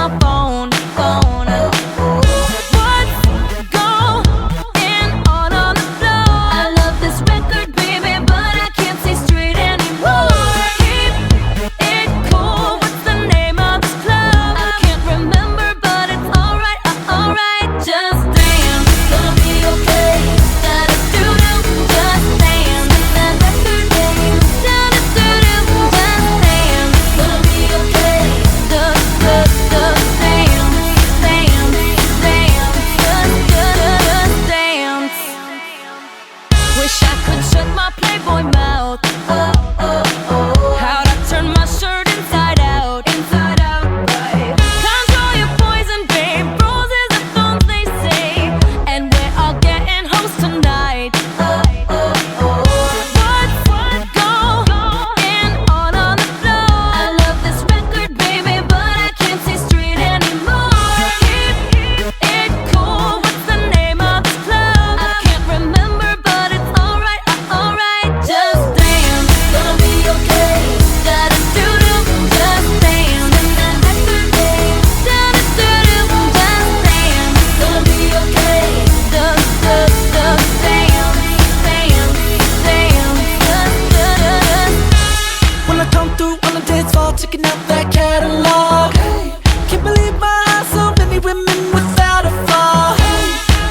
my phone. What's going on the floor? I love this record, baby, but I can't see straight anymore. Keep it cool. What's the name of this club? I can't remember, but it's alright, alright. Just dance, gonna be okay. Da-da-doo-doo, just dance. That record name. Da-da-doo-doo, just dance. Gonna be okay. Dance, dance, just dance. Wish I could shut my Playboy mouth. How'd I turn my shirt inside out? Right. Control your poison, babe. Roses are thorns, they say, and we're all getting hoes tonight. What's going on the floor? I love this record, baby, but I can't see straight anymore. Keep it cool. What's the name of this club? I can't remember, but it's alright, alright. Just dance, gonna be okay. Da-da-doo-doo, just dance. That record name. Da-da-doo-doo, just dance. Gonna be okay. Just dance, When I come through on the dance floor, checking out that catalog. Can't believe my eyes, so many women without a flaw.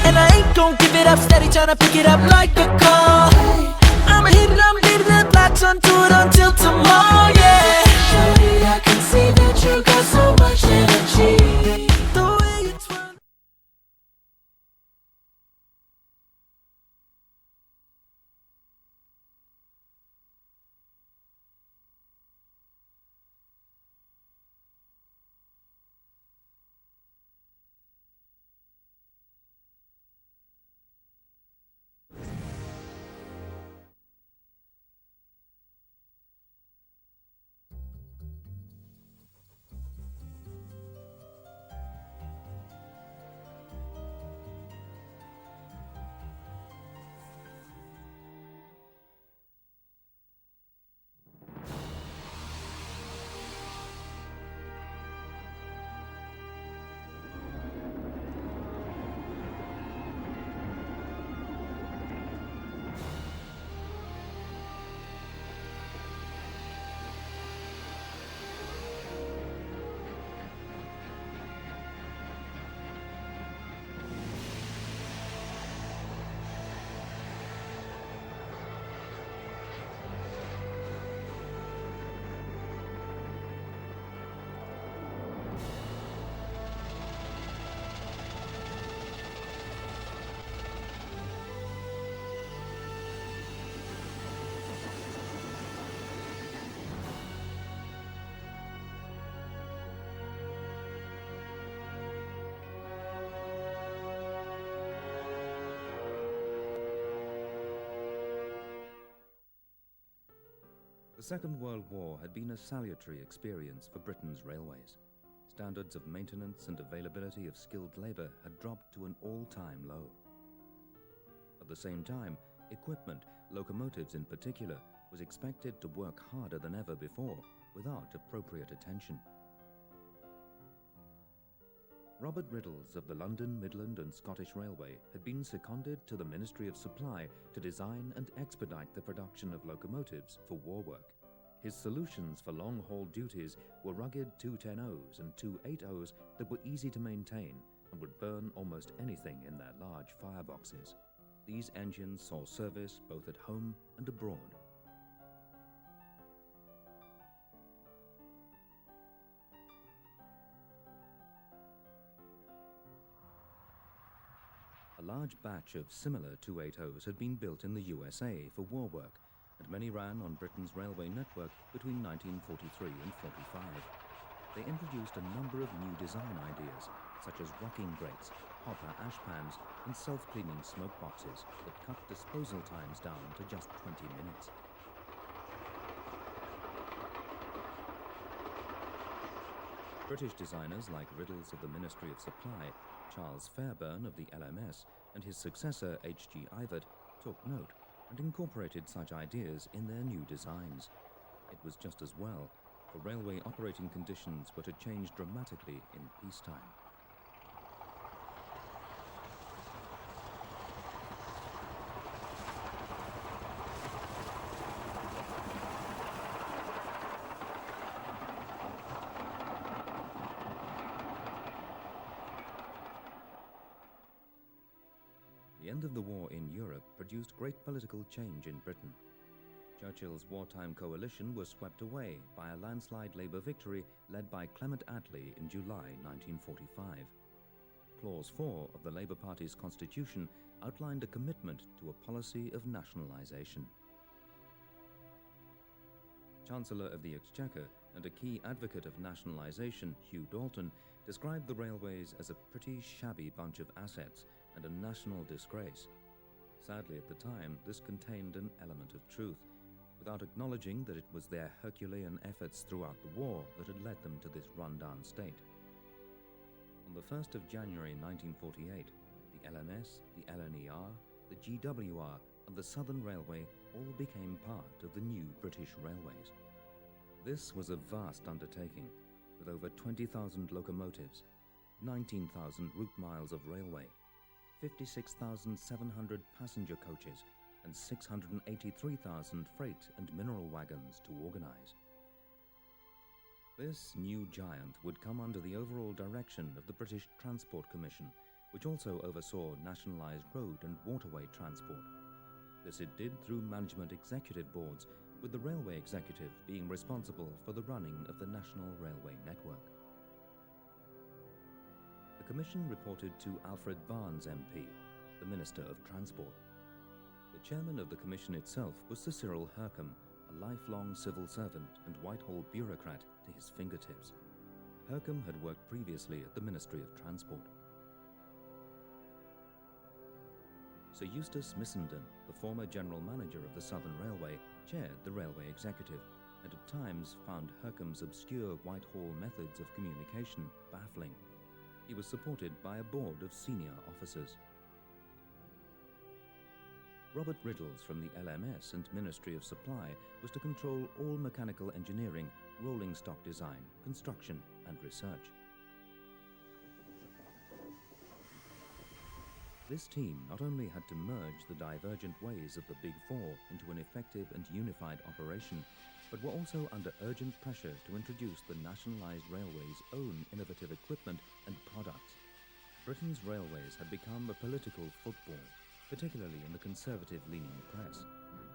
And I ain't gon' give it up, steady tryna pick it up like a car. I'ma hit it, I'm leaving that latch onto it until tomorrow, yeah. Shorty, I can see that you got so much energy. The way you twirl. The Second World War had been a salutary experience for Britain's railways. Standards of maintenance and availability of skilled labour had dropped to an all-time low. At the same time, equipment, locomotives in particular, was expected to work harder than ever before, without appropriate attention. Robert Riddles of the London, Midland and Scottish Railway had been seconded to the Ministry of Supply to design and expedite the production of locomotives for war work. His solutions for long-haul duties were rugged 210Os and 280Os that were easy to maintain and would burn almost anything in their large fireboxes. These engines saw service both at home and abroad. A large batch of similar 280s had been built in the USA for war work, and many ran on Britain's railway network between 1943 and 45. They introduced a number of new design ideas, such as rocking grates, hopper ash pans, and self-cleaning smoke boxes that cut disposal times down to just 20 minutes. British designers like Riddles of the Ministry of Supply, Charles Fairbairn of the LMS, and his successor H.G. Ivett took note and incorporated such ideas in their new designs. It was just as well, for railway operating conditions were to change dramatically in peacetime. The end of the war in Europe produced great political change in Britain. Churchill's wartime coalition was swept away by a landslide Labour victory led by Clement Attlee in July 1945. Clause 4 of the Labour Party's constitution outlined a commitment to a policy of nationalisation. Chancellor of the Exchequer and a key advocate of nationalisation, Hugh Dalton, described the railways as a pretty shabby bunch of assets and a national disgrace. Sadly, at the time, this contained an element of truth, without acknowledging that it was their Herculean efforts throughout the war that had led them to this run-down state. On the 1st of January 1948, the LMS, the LNER, the GWR and the Southern Railway all became part of the new British Railways. This was a vast undertaking, with over 20,000 locomotives, 19,000 route miles of railway, 56,700 passenger coaches, and 683,000 freight and mineral wagons to organize. This new giant would come under the overall direction of the British Transport Commission, which also oversaw nationalised road and waterway transport. This it did through management executive boards, with the railway executive being responsible for the running of the national railway network. The Commission reported to Alfred Barnes MP, the Minister of Transport. The chairman of the Commission itself was Sir Cyril Hercombe, a lifelong civil servant and Whitehall bureaucrat to his fingertips. Hercombe had worked previously at the Ministry of Transport. Sir Eustace Missenden, the former general manager of the Southern Railway, chaired the railway executive, and at times found Hercombe's obscure Whitehall methods of communication baffling. He was supported by a board of senior officers. Robert Riddles from the LMS and Ministry of Supply was to control all mechanical engineering, rolling stock design, construction and research. This team not only had to merge the divergent ways of the Big Four into an effective and unified operation, but were also under urgent pressure to introduce the nationalised railway's own innovative equipment and products. Britain's railways had become a political football, particularly in the conservative-leaning press.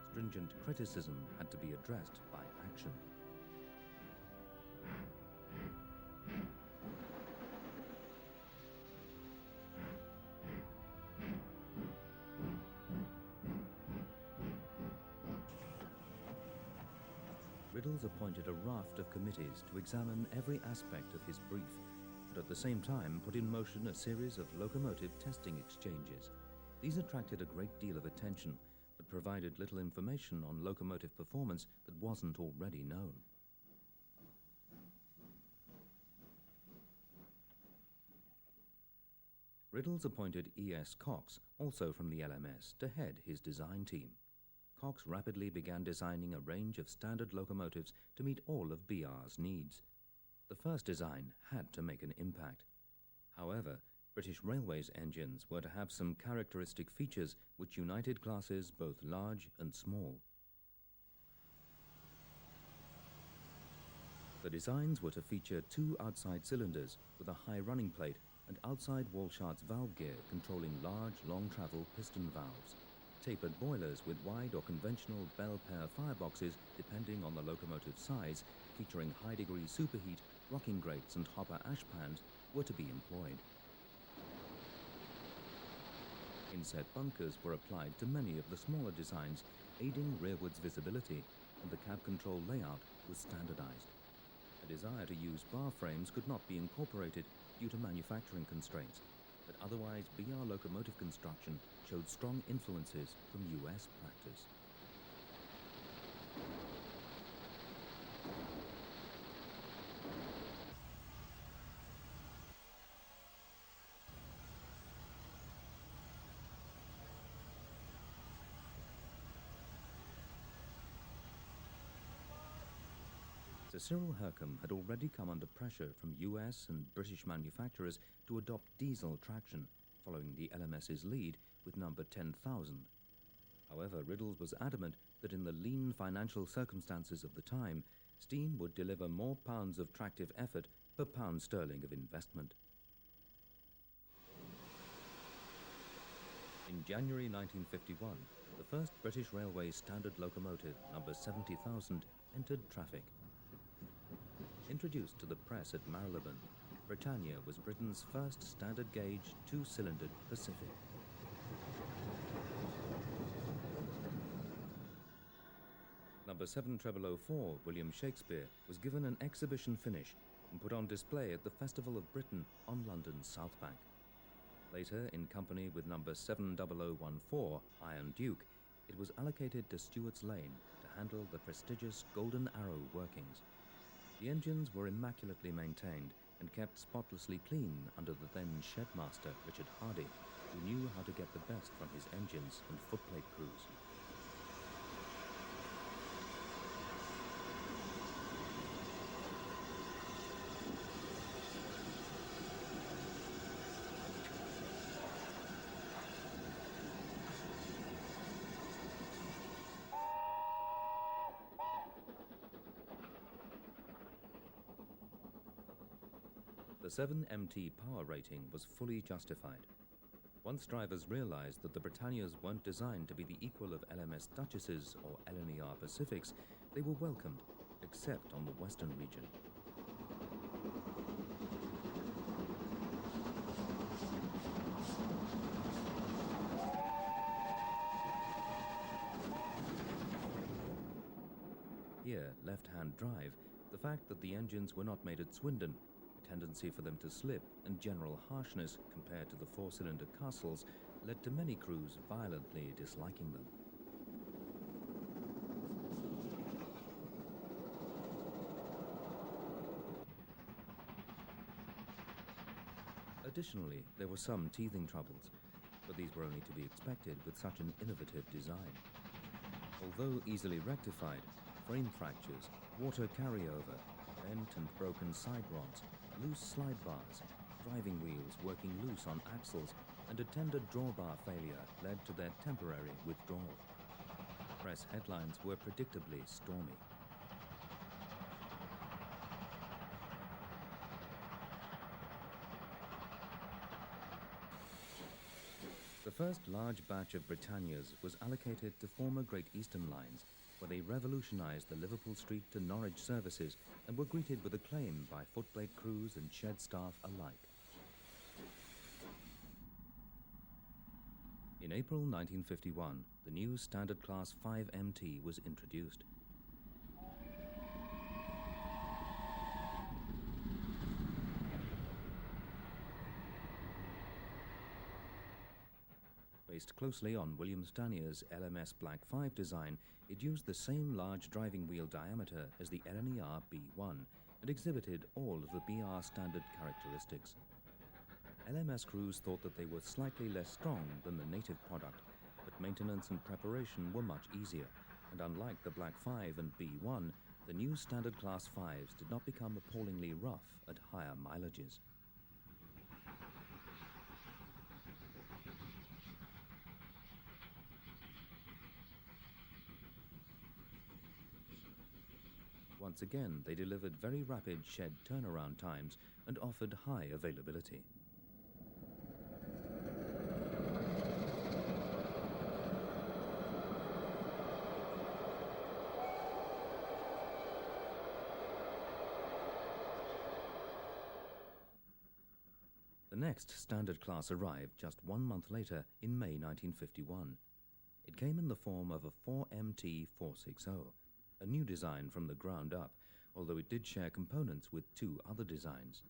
Stringent criticism had to be addressed by action. Riddles appointed a raft of committees to examine every aspect of his brief, but at the same time put in motion a series of locomotive testing exchanges. These attracted a great deal of attention, but provided little information on locomotive performance that wasn't already known. Riddles appointed E.S. Cox, also from the LMS, to head his design team. Cox rapidly began designing a range of standard locomotives to meet all of BR's needs. The first design had to make an impact. However, British Railways engines were to have some characteristic features which united classes both large and small. The designs were to feature two outside cylinders with a high running plate and outside Walschaerts valve gear controlling large, long-travel piston valves, tapered boilers with wide or conventional bell-pair fireboxes depending on the locomotive size, featuring high-degree superheat, rocking grates and hopper ash pans were to be employed. Inset bunkers were applied to many of the smaller designs, aiding rearwards visibility, and the cab control layout was standardized. A desire to use bar frames could not be incorporated due to manufacturing constraints, but otherwise BR locomotive construction showed strong influences from US practice. Sir Sir Cyril Hercombe had already come under pressure from US and British manufacturers to adopt diesel traction, following the LMS's lead with number 10,000. However, Riddles was adamant that in the lean financial circumstances of the time, steam would deliver more pounds of tractive effort per pound sterling of investment. In January 1951, the first British Railways standard locomotive, number 70,000, entered traffic. Introduced to the press at Marylebone, Britannia was Britain's first standard gauge two-cylindered Pacific. Number 7004, William Shakespeare, was given an exhibition finish and put on display at the Festival of Britain on London's South Bank. Later, in company with number 70014, Iron Duke, it was allocated to Stewart's Lane to handle the prestigious Golden Arrow workings. The engines were immaculately maintained and kept spotlessly clean under the then Shedmaster, Richard Hardy, who knew how to get the best from his engines and footplate crews. The 7MT power rating was fully justified. Once drivers realized that the Britannias weren't designed to be the equal of LMS Duchesses or LNER Pacifics, they were welcomed, except on the western region. Here, left-hand drive, the fact that the engines were not made at Swindon, tendency for them to slip, and general harshness compared to the four-cylinder castles led to many crews violently disliking them. Additionally, there were some teething troubles, but these were only to be expected with such an innovative design. Although easily rectified, frame fractures, water carryover, bent and broken side rods, loose slide bars, driving wheels working loose on axles, and a tender drawbar failure led to their temporary withdrawal. Press headlines were predictably stormy. The first large batch of Britannias was allocated to former Great Eastern lines, where they revolutionized the Liverpool Street to Norwich services and were greeted with acclaim by footplate crews and shed staff alike. In April 1951, the new Standard Class 5MT was introduced. Based closely on William Stanier's LMS Black 5 design, it used the same large driving wheel diameter as the LNER B1 and exhibited all of the BR standard characteristics. LMS crews thought that they were slightly less strong than the native product, but maintenance and preparation were much easier, and unlike the Black 5 and B1, the new Standard Class 5s did not become appallingly rough at higher mileages. Once again, they delivered very rapid shed turnaround times and offered high availability. The next standard class arrived just 1 month later in May 1951. It came in the form of a 4MT 460. A new design from the ground up, although it did share components with 2 other designs.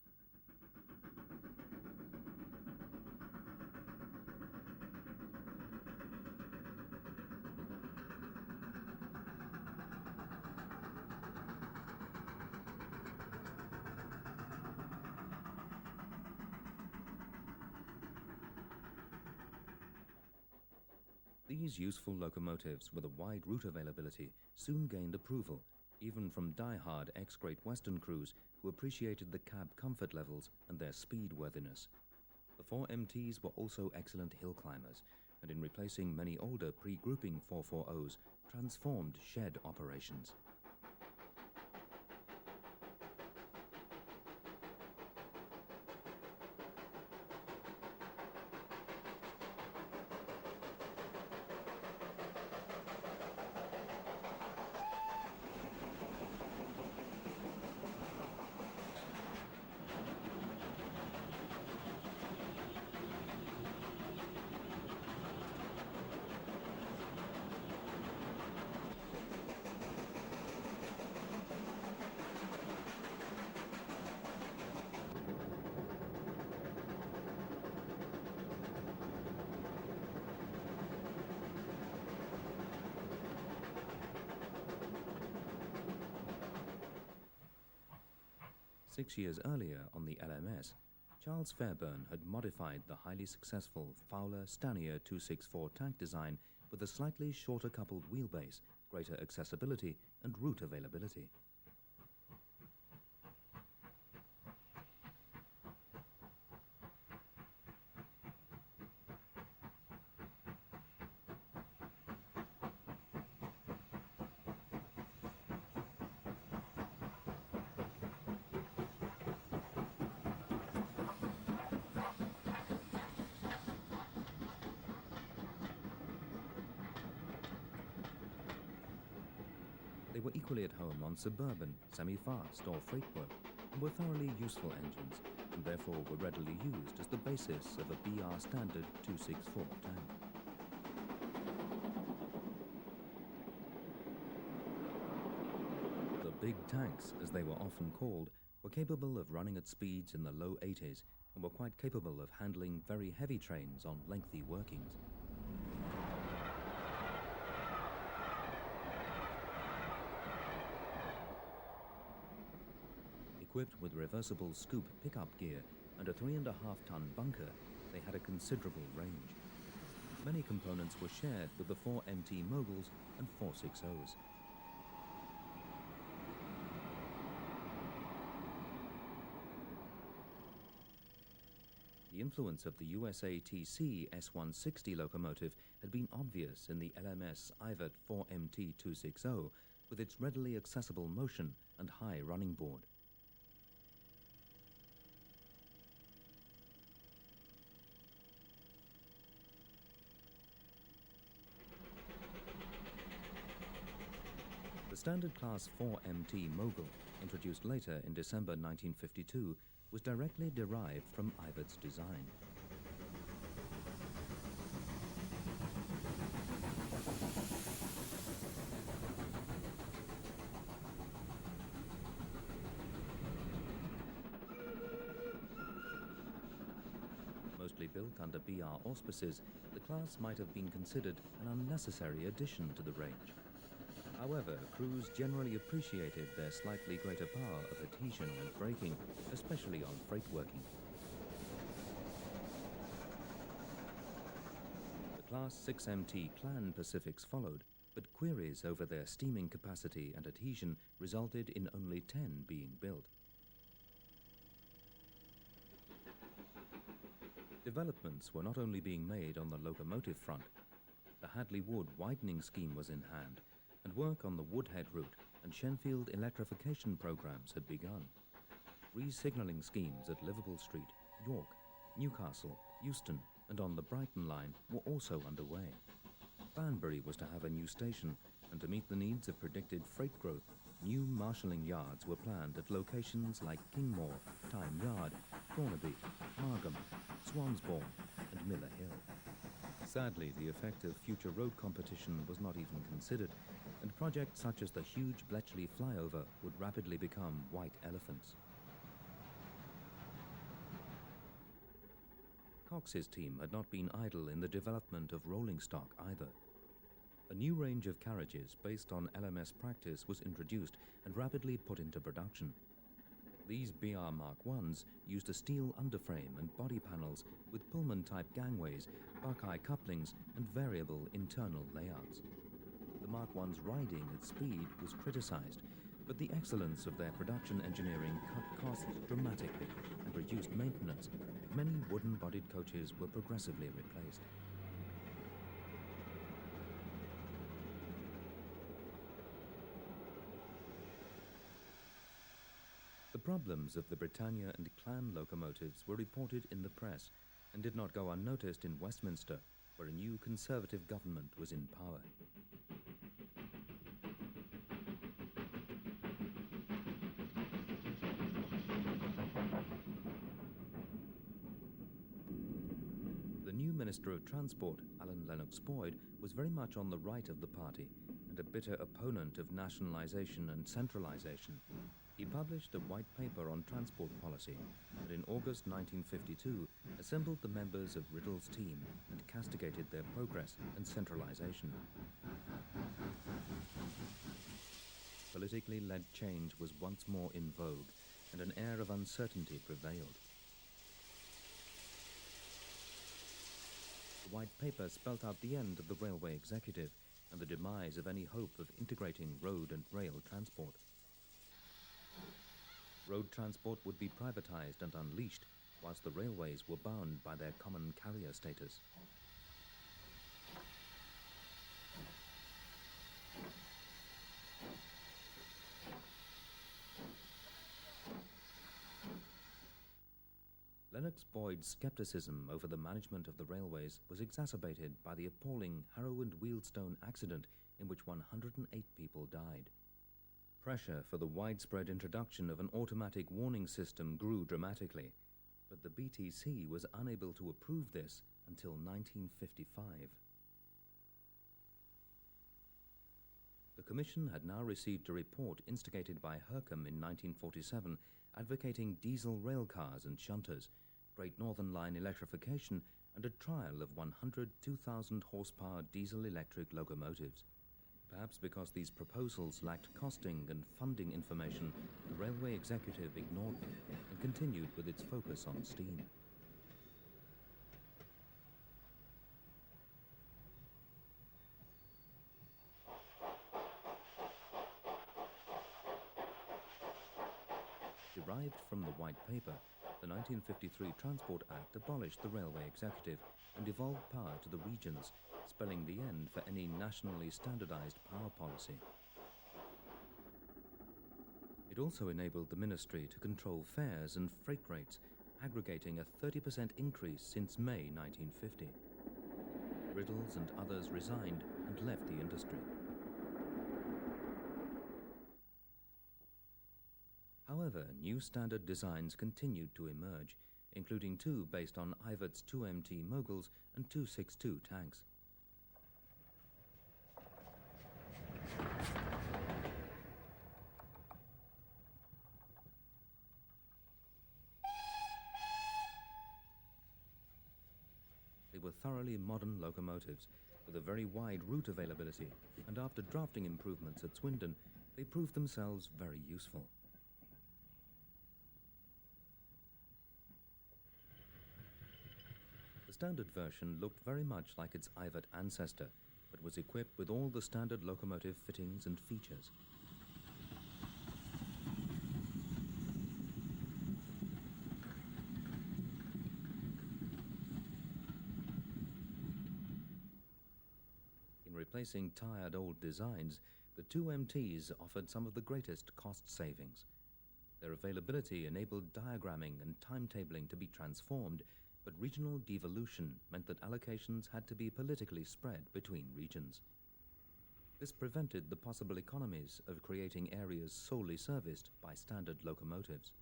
These useful locomotives with a wide route availability soon gained approval, even from die-hard ex-Great Western crews who appreciated the cab comfort levels and their speed-worthiness. The 4MTs were also excellent hill climbers, and in replacing many older pre-grouping 440s, transformed shed operations. Six years earlier on the LMS, Charles Fairburn had modified the highly successful Fowler Stanier 264 tank design with a slightly shorter coupled wheelbase, greater accessibility and route availability. They were equally at home on suburban, semi-fast or freight work, and were thoroughly useful engines, and therefore were readily used as the basis of a BR standard 264 tank. The big tanks, as they were often called, were capable of running at speeds in the low 80s and were quite capable of handling very heavy trains on lengthy workings. Equipped with reversible scoop pickup gear and a 3.5-ton bunker, they had a considerable range. Many components were shared with the 4MT Moguls and 460s. The influence of the USATC S160 locomotive had been obvious in the LMS Ivat 4MT 260 with its readily accessible motion and high running board. The standard class 4MT Mogul, introduced later in December 1952, was directly derived from Ivat's design. Mostly built under BR auspices, the class might have been considered an unnecessary addition to the range. However, crews generally appreciated their slightly greater power of adhesion and braking, especially on freight working. The Class 6MT Clan Pacifics followed, but queries over their steaming capacity and adhesion resulted in only 10 being built. Developments were not only being made on the locomotive front. The Hadley Wood widening scheme was in hand, and work on the Woodhead route and Shenfield electrification programs had begun. Re-signalling schemes at Liverpool Street, York, Newcastle, Euston, and on the Brighton line were also underway. Banbury was to have a new station, and to meet the needs of predicted freight growth, new marshalling yards were planned at locations like Kingmore, Tyne Yard, Thornaby, Margam, Swansbourne, and Miller Hill. Sadly, the effect of future road competition was not even considered, and projects such as the huge Bletchley flyover would rapidly become white elephants. Cox's team had not been idle in the development of rolling stock either. A new range of carriages based on LMS practice was introduced and rapidly put into production. These BR Mark Is used a steel underframe and body panels with Pullman-type gangways, Buckeye couplings, and variable internal layouts. The Mark I's riding at speed was criticized, But the excellence of their production engineering cut costs dramatically and reduced maintenance. Many wooden-bodied coaches were progressively replaced. The problems of the Britannia and Clan locomotives were reported in the press and did not go unnoticed in Westminster, where a new Conservative government was in power. The new Minister of Transport, Alan Lennox Boyd, was very much on the right of the party and a bitter opponent of nationalisation and centralisation. He published a white paper on transport policy and in August 1952 assembled the members of Riddle's team and castigated their progress and centralisation. Politically led change was once more in vogue and an air of uncertainty prevailed. The white paper spelt out the end of the railway executive and the demise of any hope of integrating road and rail transport. Road transport would be privatized and unleashed, whilst the railways were bound by their common carrier status. Lennox Boyd's skepticism over the management of the railways was exacerbated by the appalling Harrow and Wealdstone accident in which 108 people died. Pressure for the widespread introduction of an automatic warning system grew dramatically, but the BTC was unable to approve this until 1955. The Commission had now received a report instigated by Hercombe in 1947 advocating diesel rail cars and shunters, Great Northern Line electrification, and a trial of 100 2,000 horsepower diesel-electric locomotives. Perhaps because these proposals lacked costing and funding information, the railway executive ignored them and continued with its focus on steam. Derived from the White Paper, the 1953 Transport Act abolished the railway executive and devolved power to the regions, spelling the end for any nationally standardized power policy. It also enabled the ministry to control fares and freight rates, aggregating a 30% increase since May 1950. Riddles and others resigned and left the industry. However, new standard designs continued to emerge, including two based on Ivart's 2MT moguls and 262 tanks. They were thoroughly modern locomotives, with a very wide route availability, and after drafting improvements at Swindon, they proved themselves very useful. The standard version looked very much like its Ivart ancestor, but was equipped with all the standard locomotive fittings and features. In replacing tired old designs, the 2MTs offered some of the greatest cost savings. Their availability enabled diagramming and timetabling to be transformed, but regional devolution meant that allocations had to be politically spread between regions. This prevented the possible economies of creating areas solely serviced by standard locomotives.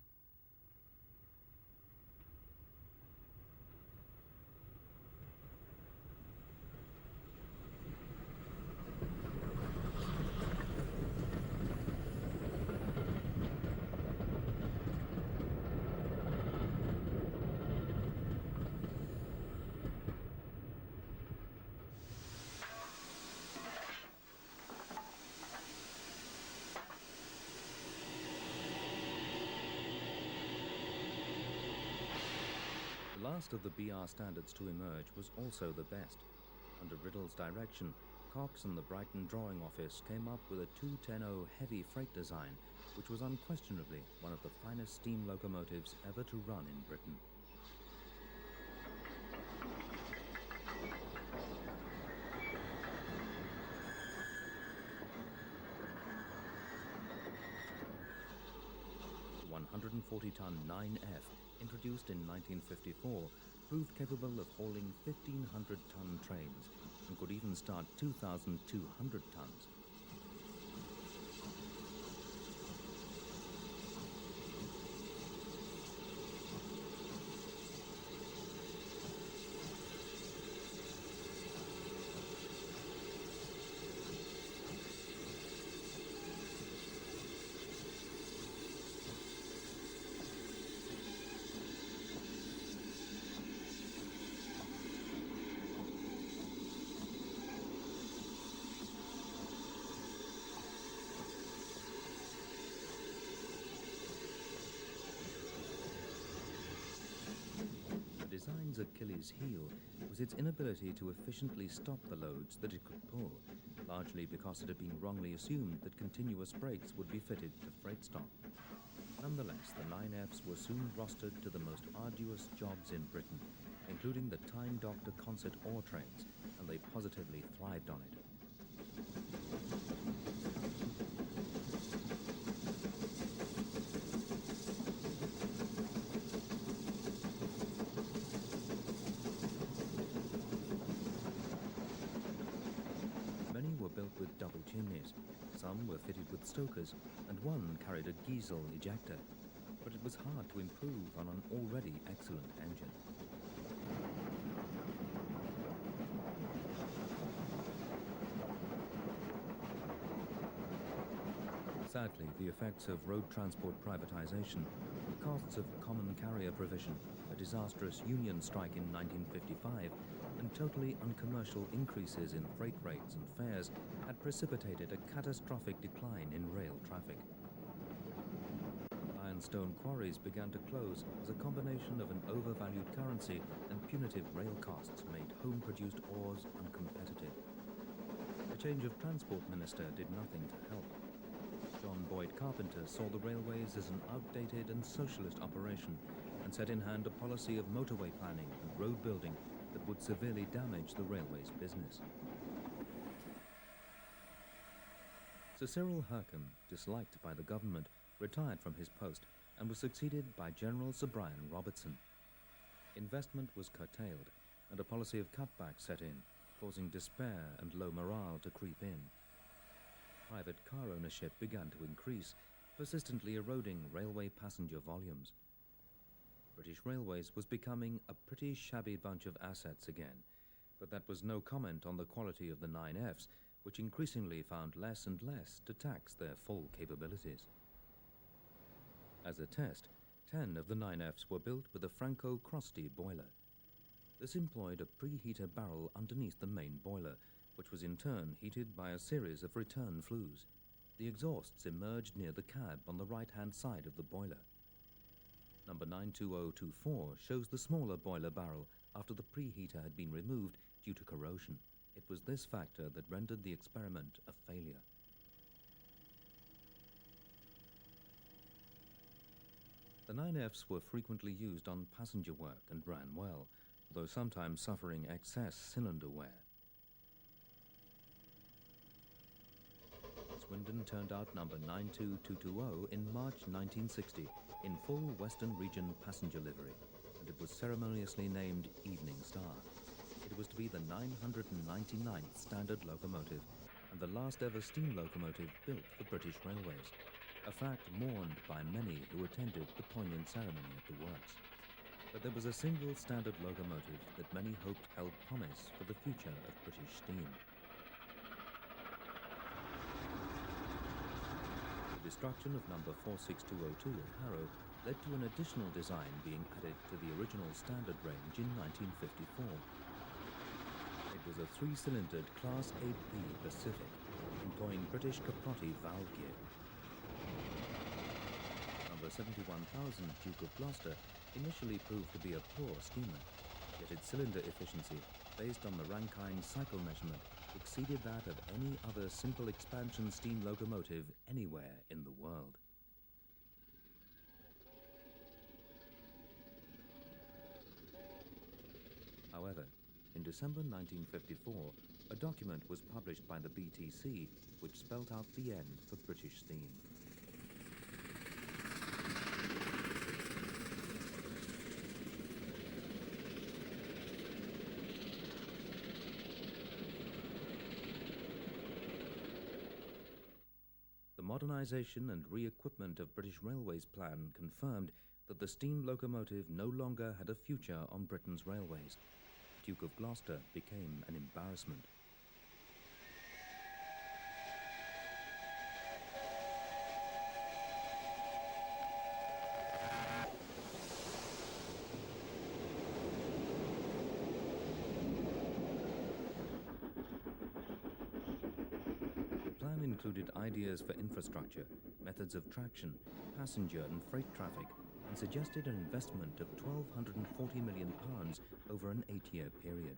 The last of the BR standards to emerge was also the best. Under Riddle's direction, Cox and the Brighton Drawing Office came up with a 210 heavy freight design, which was unquestionably one of the finest steam locomotives ever to run in Britain. The 140-ton 9F, introduced in 1954, proved capable of hauling 1,500-ton trains and could even start 2,200 tons. The design's Achilles' heel was its inability to efficiently stop the loads that it could pull, largely because it had been wrongly assumed that continuous brakes would be fitted to freight stock. Nonetheless, the 9Fs were soon rostered to the most arduous jobs in Britain, including the Tyne Doctor concert ore trains, and they positively thrived on it. Many were built with double chimneys, some were fitted with stokers, and one carried a diesel ejector, but it was hard to improve on an already excellent engine. Sadly, the effects of road transport privatization, the costs of common carrier provision, a disastrous union strike in 1955, and totally uncommercial increases in freight rates and fares had precipitated a catastrophic decline in rail traffic. Ironstone quarries began to close as a combination of an overvalued currency and punitive rail costs made home-produced ores uncompetitive. A change of transport minister did nothing to help. John Boyd Carpenter saw the railways as an outdated and socialist operation and set in hand a policy of motorway planning and road building that would severely damage the railway's business. Sir Cyril Hercombe, disliked by the government, retired from his post and was succeeded by General Sir Brian Robertson. Investment was curtailed and a policy of cutback set in, causing despair and low morale to creep in. Private car ownership began to increase, persistently eroding railway passenger volumes. British Railways was becoming a pretty shabby bunch of assets again, but that was no comment on the quality of the 9Fs, which increasingly found less and less to tax their full capabilities. As a test, 10 of the 9Fs were built with a Franco Crosti boiler. This employed a preheater barrel underneath the main boiler, which was in turn heated by a series of return flues. The exhausts emerged near the cab on the right-hand side of the boiler. Number 92024 shows the smaller boiler barrel after the preheater had been removed due to corrosion. It was this factor that rendered the experiment a failure. The 9Fs were frequently used on passenger work and ran well, though sometimes suffering excess cylinder wear. Swindon turned out number 92220 in March 1960 in full Western Region passenger livery, and it was ceremoniously named Evening Star. It was to be the 999th standard locomotive and the last ever steam locomotive built for British Railways, a fact mourned by many who attended the poignant ceremony at the works. But there was a single standard locomotive that many hoped held promise for the future of British steam. The destruction of number 46202 at Harrow led to an additional design being added to the original standard range in 1954. It was a three-cylindered Class 8B Pacific, employing British Caprotti valve gear. Number 71,000 Duke of Gloucester initially proved to be a poor steamer, yet its cylinder efficiency, based on the Rankine cycle measurement, exceeded that of any other simple expansion steam locomotive anywhere in the world. However, in December 1954, a document was published by the BTC which spelt out the end for British steam. The modernisation and re-equipment of British Railways plan confirmed that the steam locomotive no longer had a future on Britain's railways. Duke of Gloucester became an embarrassment. The plan included ideas for infrastructure, methods of traction, passenger and freight traffic, and suggested an investment of £1,240 million over an 8-year period.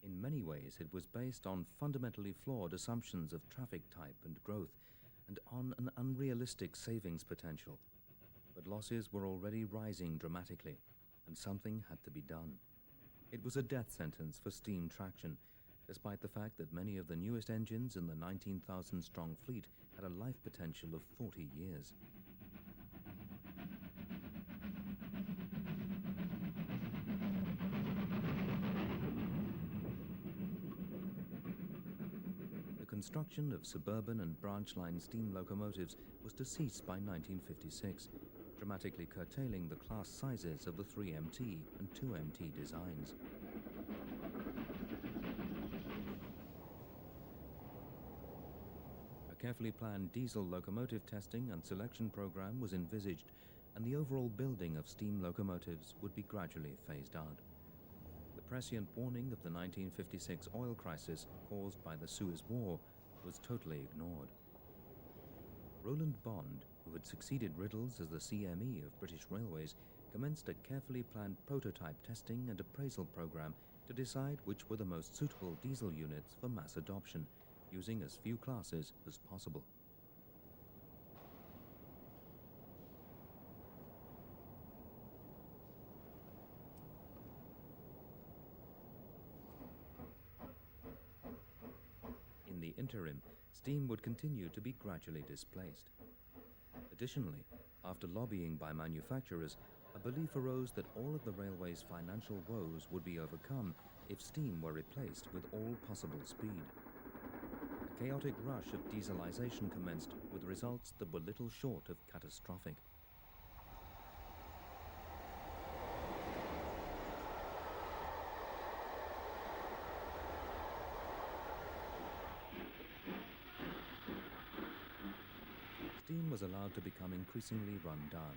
In many ways, it was based on fundamentally flawed assumptions of traffic type and growth, and on an unrealistic savings potential. But losses were already rising dramatically, and something had to be done. It was a death sentence for steam traction, despite the fact that many of the newest engines in the 19,000-strong fleet had a life potential of 40 years. The construction of suburban and branch-line steam locomotives was to cease by 1956, dramatically curtailing the class sizes of the 3MT and 2MT designs. A carefully planned diesel locomotive testing and selection program was envisaged, and the overall building of steam locomotives would be gradually phased out. The prescient warning of the 1956 oil crisis caused by the Suez War was totally ignored. Roland Bond, who had succeeded Riddles as the CME of British Railways, commenced a carefully planned prototype testing and appraisal program to decide which were the most suitable diesel units for mass adoption, using as few classes as possible. In the interim, steam would continue to be gradually displaced. Additionally, after lobbying by manufacturers, a belief arose that all of the railway's financial woes would be overcome if steam were replaced with all possible speed. A chaotic rush of dieselization commenced, with results that were little short of catastrophic. Steam was allowed to become increasingly run down,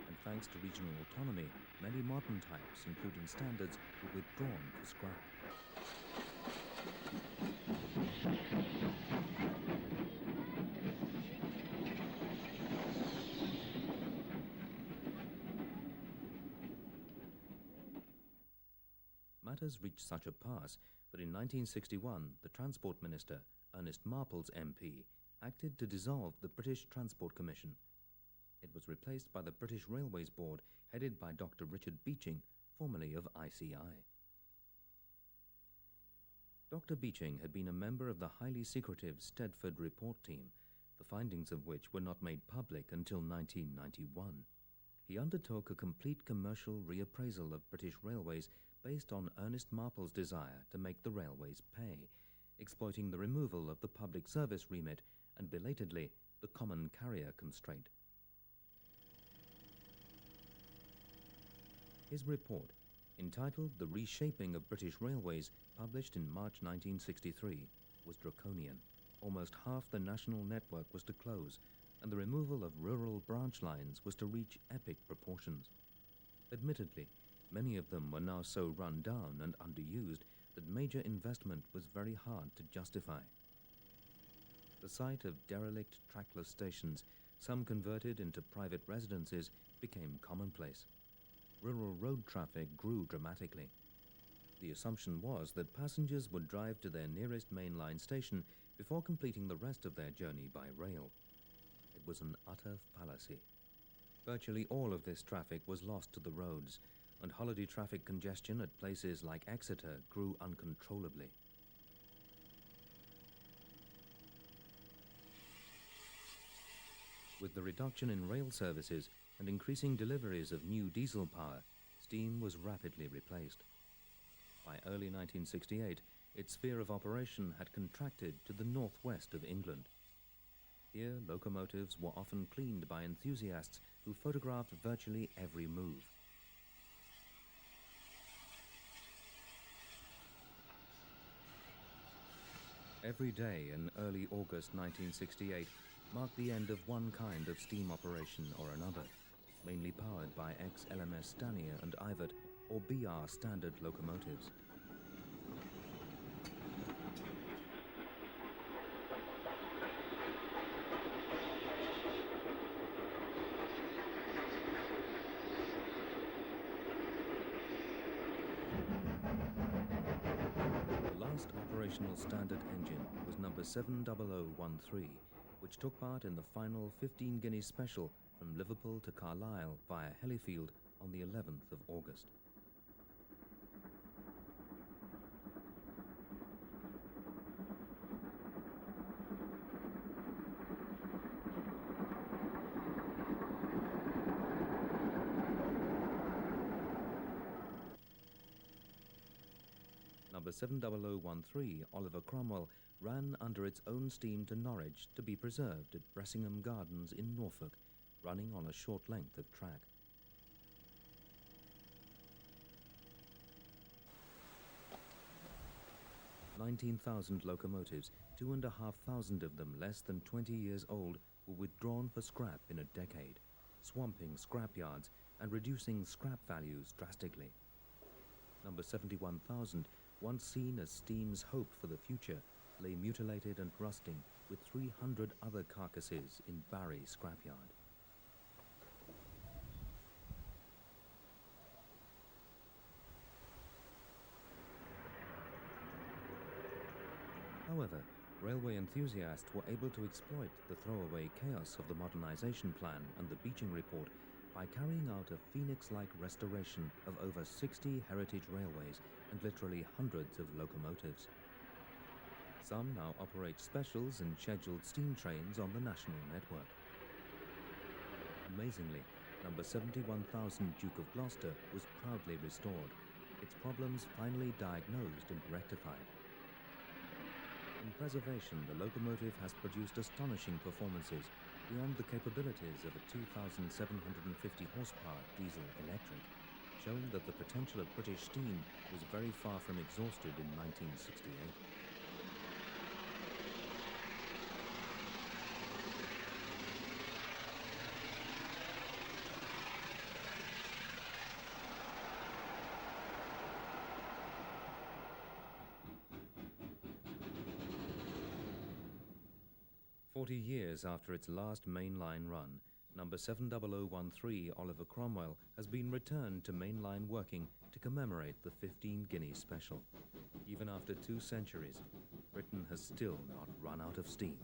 and thanks to regional autonomy, many modern types, including standards, were withdrawn for scrap. Matters reached such a pass that in 1961 the Transport Minister, Ernest Marples MP, acted to dissolve the British Transport Commission. It was replaced by the British Railways Board, headed by Dr. Richard Beeching, formerly of ICI. Dr. Beeching had been a member of the highly secretive Stedford Report Team, the findings of which were not made public until 1991. He undertook a complete commercial reappraisal of British Railways based on Ernest Marples' desire to make the railways pay, exploiting the removal of the public service remit and, belatedly, the common carrier constraint. His report, entitled The Reshaping of British Railways, published in March 1963, was draconian. Almost half the national network was to close, and the removal of rural branch lines was to reach epic proportions. Admittedly, many of them were now so run down and underused that major investment was very hard to justify. The sight of derelict trackless stations, some converted into private residences, became commonplace. rural road traffic grew dramatically. The assumption was that passengers would drive to their nearest mainline station before completing the rest of their journey by rail. It was an utter fallacy. Virtually all of this traffic was lost to the roads, and holiday traffic congestion at places like Exeter grew uncontrollably. With the reduction in rail services and increasing deliveries of new diesel power, steam was rapidly replaced. By early 1968, its sphere of operation had contracted to the northwest of England. Here, locomotives were often cleaned by enthusiasts who photographed virtually every move. Every day in early August 1968 marked the end of one kind of steam operation or another, mainly powered by ex-LMS Stanier and Ivert or BR standard locomotives. The last operational standard engine was number 70013, which took part in the final 15 guinea special from Liverpool to Carlisle via Hellifield on the 11th of August. Number 70013, Oliver Cromwell, ran under its own steam to Norwich to be preserved at Bressingham Gardens in Norfolk, running on a short length of track. "19,000 locomotives, 2,500 of them less than 20 years old, were withdrawn for scrap in a decade, swamping scrapyards and reducing scrap values drastically. Number 71,000, once seen as steam's hope for the future, lay mutilated and rusting with 300 other carcasses in Barry scrapyard. However, railway enthusiasts were able to exploit the throwaway chaos of the modernization plan and the Beeching report by carrying out a phoenix-like restoration of over 60 heritage railways and literally hundreds of locomotives. Some now operate specials and scheduled steam trains on the national network. Amazingly, number 71,000 Duke of Gloucester was proudly restored, its problems finally diagnosed and rectified. In preservation, the locomotive has produced astonishing performances beyond the capabilities of a 2,750 horsepower diesel electric, showing that the potential of British steam was very far from exhausted in 1968. "40 years after its last mainline run, number 70013 Oliver Cromwell has been returned to mainline working to commemorate the 15 guinea special. Even after 2 centuries, Britain has still not run out of steam."